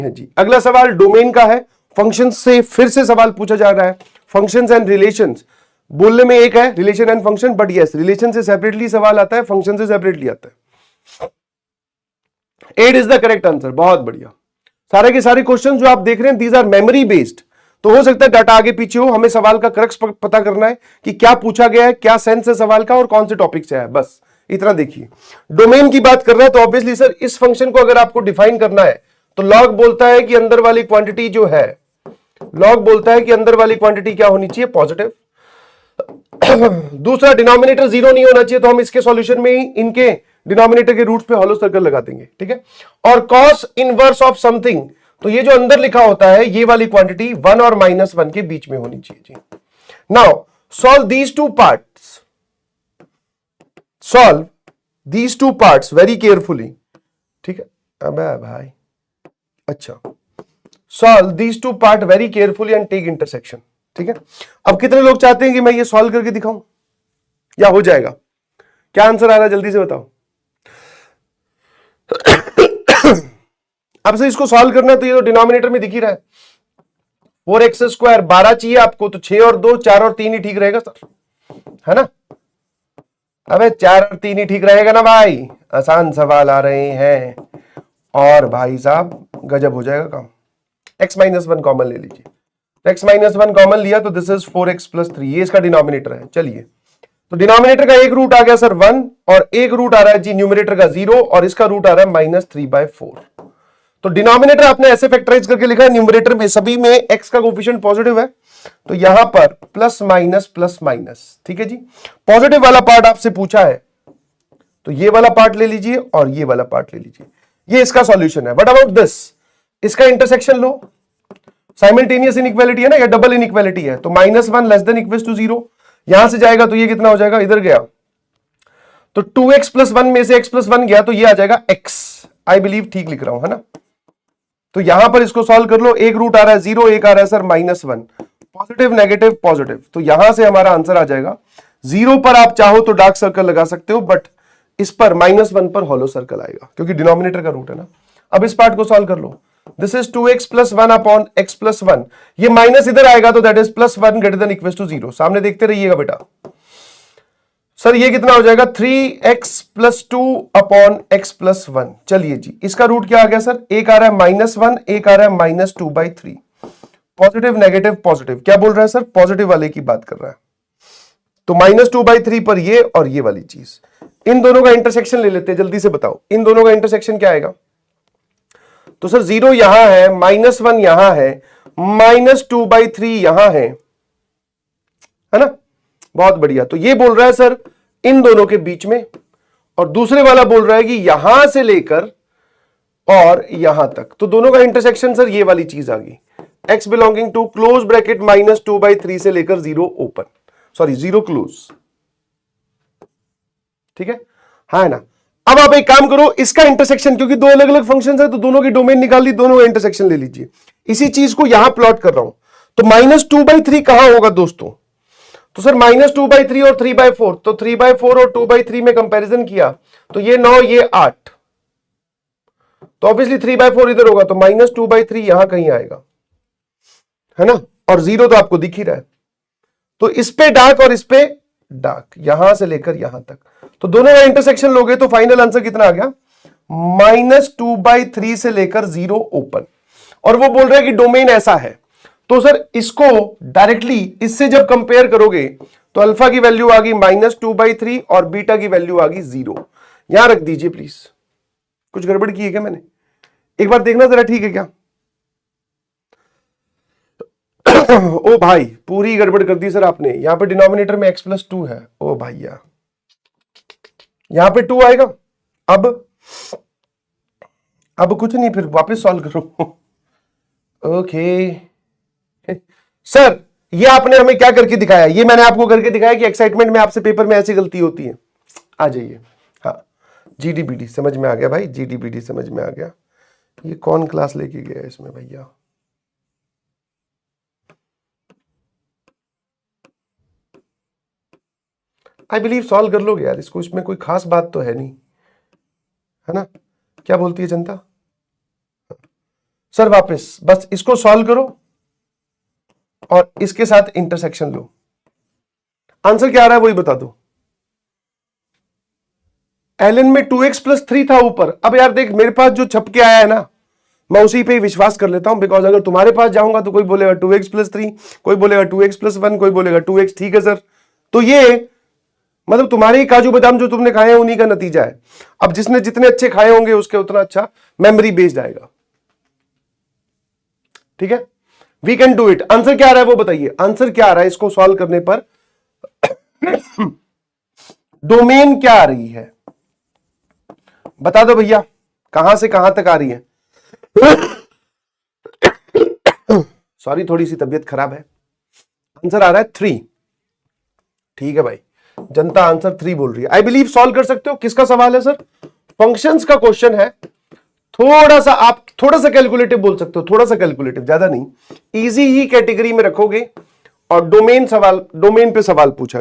है जी। अगला सवाल डोमेन का है, फंक्शन से फिर से सवाल पूछा जा रहा है। फंक्शंस एंड रिलेशंस बोलने में एक है, relation and function, but yes relation से सेपरेटली सवाल आता है, फंक्शन से सेपरेटली आता है। 8 इज द करेक्ट आंसर। बहुत बढ़िया। सारे के सारे क्वेश्चन जो आप देख रहे हैं दीज आर मेमोरी बेस्ड, तो हो सकता है डाटा आगे पीछे हो, हमें सवाल का क्रक्स पता करना है कि क्या पूछा गया है, क्या सेंस है सवाल का और कौन से टॉपिक से है, बस इतना देखिए। डोमेन की बात कर रहा है तो ऑब्वियसली सर इस फंक्शन को अगर आपको डिफाइन करना है तो लॉग बोलता है कि अंदर वाली क्वांटिटी जो है, लॉग बोलता है कि अंदर वाली क्वांटिटी क्या होनी चाहिए, पॉजिटिव। दूसरा डिनोमिनेटर 0 नहीं होना चाहिए, तो हम इसके सॉल्यूशन में ही इनके डिनोमिनेटर के रूट्स पे हॉलो सर्कल लगा देंगे, ठीक है। और कॉस इनवर्स ऑफ समथिंग, तो ये जो अंदर लिखा होता है ये वाली क्वांटिटी 1 और -1 के बीच में होनी चाहिए जी। Now solve these two parts, solve these two parts very carefully, ठीक है। अबे भाई अच्छा, solve these two part very carefully and take intersection, ठीक है। अब कितने लोग चाहते हैं कि मैं ये सॉल्व करके दिखाऊं या हो जाएगा? क्या आंसर आ रहा है जल्दी से बताओ। अब से इसको सॉल्व करना है तो ये तो डिनोमिनेटर में दिख ही रहा है, 4x² 12 चाहिए आपको, तो 6 और 2 4 और 3 ही ठीक रहेगा सर, है ना। अबे 4 और 3 ही ठीक रहेगा ना भाई, आसान सवाल आ रहे हैं और भाई साहब गजब हो जाएगा काम। x-1 कॉमन ले लीजिए, x-1 कॉमन लिया तो दिस इज 4x + 3, ये इसका डिनोमिनेटर है। चलिए तो डिनोमिनेटर का एक रूट आ गया सर 1 और एक रूट आ रहा है जी न्यूमरेटर का 0 और इसका रूट आ रहा है -3/4। तो डिनोमिनेटर आपने ऐसे फैक्टराइज करके लिखा है, न्यूमरेटर में सभी में x का कोफिशिएंट पॉजिटिव है, तो यहां पर प्लस माइनस, ठीक है जी। पॉजिटिव वाला पार्ट आपसे पूछा है तो ये वाला पार्ट ले लीजिए और ये वाला पार्ट ले लीजिए, ये इसका सॉल्यूशन है। व्हाट अबाउट दिस, इसका इंटरसेक्शन लो, साइमल्टेनियस इनइक्वालिटी है ना या डबल इनइक्वालिटी है, तो -1 लेस देन इक्वल्स टू 0 यहां से जाएगा तो ये कितना हो जाएगा, इधर गया तो 2x + 1 में से x + 1 गया तो ये आ जाएगा x। आई बिलीव ठीक लिख रहा हूं, है ना। तो यहां पर इसको सॉल्व कर लो, एक रूट आ रहा है 0, एक आ रहा है सर -1, पॉजिटिव नेगेटिव पॉजिटिव, तो यहां से हमारा आंसर आ जाएगा 0 पर आप चाहो तो डार्क सर्कल लगा सकते हो, बट इस पर -1 पर हॉलो सर्कल आएगा क्योंकि डिनोमिनेटर का रूट है ना। अब इस पार्ट को सॉल्व कर लो, this is 2x + 1 upon x + 1, ये माइनस इधर आएगा तो that is +1 greater than equals to 0। सामने देखते रहिएगा बेटा। सर ये कितना हो जाएगा 3x + 2 अपॉन x + 1। चलिए जी इसका रूट क्या आ गया सर, एक आ रहा है -1, एक आ रहा है -2/3, पॉजिटिव नेगेटिव पॉजिटिव, क्या बोल रहा है सर, पॉजिटिव वाले की बात कर रहा है। तो -2/3 पर ये और ये वाली चीज, इन दोनों का इंटरसेक्शन ले लेते हैं, जल्दी से बताओ इन दोनों का इंटरसेक्शन क्या आएगा। तो सर 0 यहां है, -1 यहां है, -2/3 यहां है ना। बहुत बढ़िया, तो ये बोल रहा है सर इन दोनों के बीच में, और दूसरे वाला बोल रहा है कि यहां से लेकर और यहां तक, तो दोनों का इंटरसेक्शन सर ये वाली चीज आ गई, x belonging to close bracket -2/3 से लेकर 0 ओपन, सॉरी 0 क्लोज, ठीक है, हाँ है ना। अब आप एक काम करो, इसका इंटरसेक्शन, क्योंकि दो अलग अलग फंक्शंस है तो दोनों की डोमेन निकाल ली, दोनों का इंटरसेक्शन ले लीजिए। इसी चीज को यहां प्लॉट कर रहा हूं, तो -2/3 कहां होगा दोस्तों, तो सर -2/3 और 3/4, तो 3/4 और 2/3 में कंपैरिजन किया तो ये 9 ये 8, तो ऑब्वियसली 3/4 इधर होगा, तो -2/3 यहां कहीं आएगा, है ना, और 0 तो आपको दिख ही रहा है। तो इस पे डार्क और इस पे डार्क, यहां से लेकर यहां तक, तो दोनों का इंटरसेक्शन लोगे तो फाइनल आंसर कितना आ गया, -2/3 से लेकर 0 ओपन। और वो बोल रहा है कि डोमेन ऐसा है, तो सर इसको डायरेक्टली इससे जब कंपेयर करोगे तो अल्फा की वैल्यू आ गई -2/3 और बीटा की वैल्यू आ गई 0। यहां रख दीजिए प्लीज, कुछ गड़बड़ की है क्या मैंने, एक बार देखना जरा, ठीक है क्या। ओ भाई पूरी गड़बड़ कर दी सर आपने, यहां पे डिनोमिनेटर में x + 2 है, ओ भैया यहां पे 2 आएगा। अब कुछ नहीं, फिर वापस सॉल्व करो। ओके सर ये आपने हमें क्या करके दिखाया, ये मैंने आपको करके दिखाया कि एक्साइटमेंट में आपसे पेपर में ऐसी गलती होती है। आ जाइए, हाँ GDBD समझ में आ गया भाई, GDBD समझ में आ गया। ये कौन क्लास लेके गया इसमें भैया, आई बिलीव सॉल्व कर लोगे यार इसको, इसमें कोई खास बात तो है नहीं, है ना, क्या बोलती है जनता। सर वापस बस इसको सॉल्व करो और इसके साथ इंटरसेक्शन लो, आंसर क्या आ रहा है वही बता दो। ln में 2x+3 था ऊपर। अब यार देख मेरे पास जो छप के आया है ना, मैं उसी पे ही विश्वास कर लेता हूं, बिकॉज अगर तुम्हारे पास जाऊंगा तो कोई बोलेगा 2x+3, कोई बोलेगा 2x+1, कोई बोलेगा 2x। ठीक है सर, तो ये मतलब तुम्हारे ही काजू बादाम जो तुमने खाए हैं उन्हीं का नतीजा है। अब जिसने जितने अच्छे खाए होंगे उसके उतना अच्छा मेमोरी बेस्ड आएगा। ठीक है, we can do it. Answer क्या आ रहा है वो बताइए, आंसर क्या आ रहा है इसको सॉल्व करने पर? डोमेन क्या आ रही है बता दो भैया, कहां से कहां तक आ रही है? सॉरी थोड़ी सी तबीयत खराब है। आंसर आ रहा है 3। ठीक है भाई, जनता आंसर 3 बोल रही है। आई बिलीव सॉल्व कर सकते हो। किसका सवाल है सर? फंक्शंस का क्वेश्चन है। थोड़ा सा आप थोड़ा सा कैलकुलेटिव बोल सकते हो, थोड़ा सा कैलकुलेटिव, ज्यादा नहीं। इजी ही कैटेगरी में रखोगे और डोमेन पे सवाल पूछा